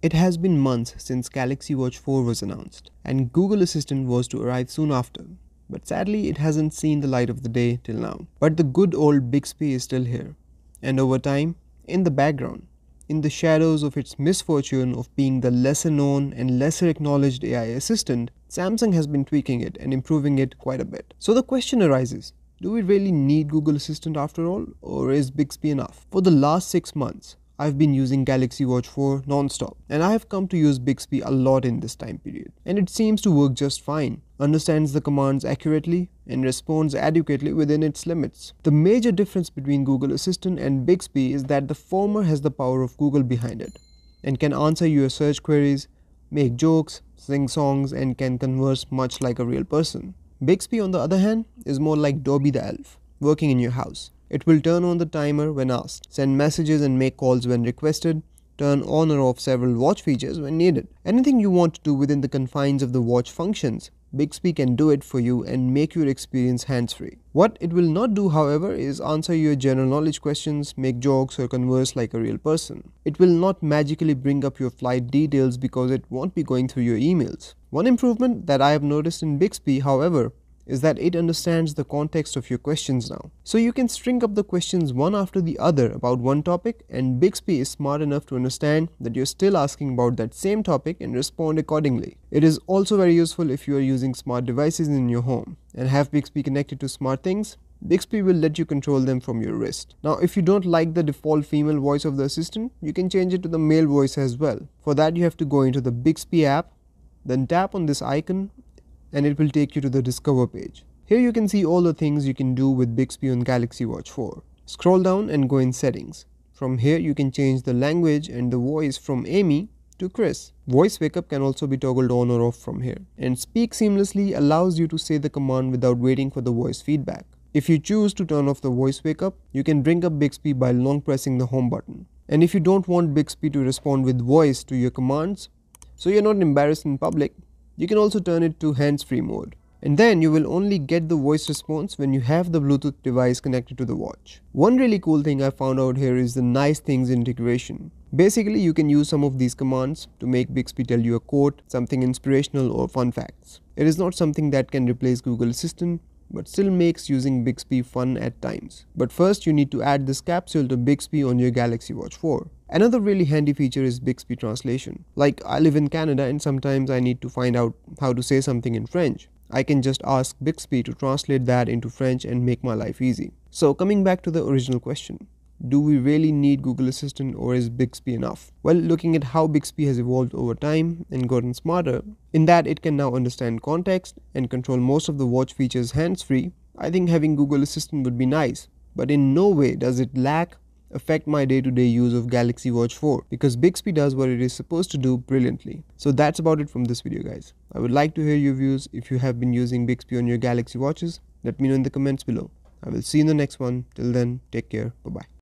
It has been months since Galaxy Watch 4 was announced, and Google Assistant was to arrive soon after. But sadly, it hasn't seen the light of the day till now. But the good old Bixby is still here. And over time, in the background, in the shadows of its misfortune of being the lesser known and lesser acknowledged AI assistant, Samsung has been tweaking it and improving it quite a bit. So the question arises, do we really need Google Assistant after all, or is Bixby enough? For the last 6 months, I've been using Galaxy Watch 4 non-stop, and I have come to use Bixby a lot in this time period. And it seems to work just fine, understands the commands accurately, and responds adequately within its limits. The major difference between Google Assistant and Bixby is that the former has the power of Google behind it, and can answer your search queries, make jokes, sing songs, and can converse much like a real person. Bixby, on the other hand, is more like Dobby the elf, working in your house. It will turn on the timer when asked, send messages and make calls when requested, turn on or off several watch features when needed. Anything you want to do within the confines of the watch functions, Bixby can do it for you and make your experience hands-free. What it will not do, however, is answer your general knowledge questions, make jokes, or converse like a real person. It will not magically bring up your flight details because it won't be going through your emails. One improvement that I have noticed in Bixby, however, is that it understands the context of your questions now. So you can string up the questions one after the other about one topic, and Bixby is smart enough to understand that you're still asking about that same topic and respond accordingly. It is also very useful if you are using smart devices in your home and have Bixby connected to smart things. Bixby will let you control them from your wrist. Now, if you don't like the default female voice of the assistant, you can change it to the male voice as well. For that, you have to go into the Bixby app, then tap on this icon, and it will take you to the Discover page. Here you can see all the things you can do with Bixby on Galaxy Watch 4. Scroll down and go in Settings. From here you can change the language and the voice from Amy to Chris. Voice wake up can also be toggled on or off from here. And Speak Seamlessly allows you to say the command without waiting for the voice feedback. If you choose to turn off the voice wake up, you can bring up Bixby by long pressing the home button. And if you don't want Bixby to respond with voice to your commands, so you're not embarrassed in public, you can also turn it to hands-free mode. And then you will only get the voice response when you have the Bluetooth device connected to the watch. One really cool thing I found out here is the nice things integration. Basically, you can use some of these commands to make Bixby tell you a quote, something inspirational, or fun facts. It is not something that can replace Google Assistant, but still makes using Bixby fun at times. But first you need to add this capsule to Bixby on your Galaxy Watch 4. Another really handy feature is Bixby Translation. Like, I live in Canada and sometimes I need to find out how to say something in French. I can just ask Bixby to translate that into French and make my life easy. So coming back to the original question, do we really need Google Assistant, or is Bixby enough? Well, looking at how Bixby has evolved over time and gotten smarter, in that it can now understand context and control most of the watch features hands-free, I think having Google Assistant would be nice. But in no way does it affect my day-to-day use of Galaxy Watch 4, because Bixby does what it is supposed to do brilliantly. So that's about it from this video, guys. I would like to hear your views. If you have been using Bixby on your Galaxy watches, let me know in the comments below. I will see you in the next one. Till then, take care. Bye-bye.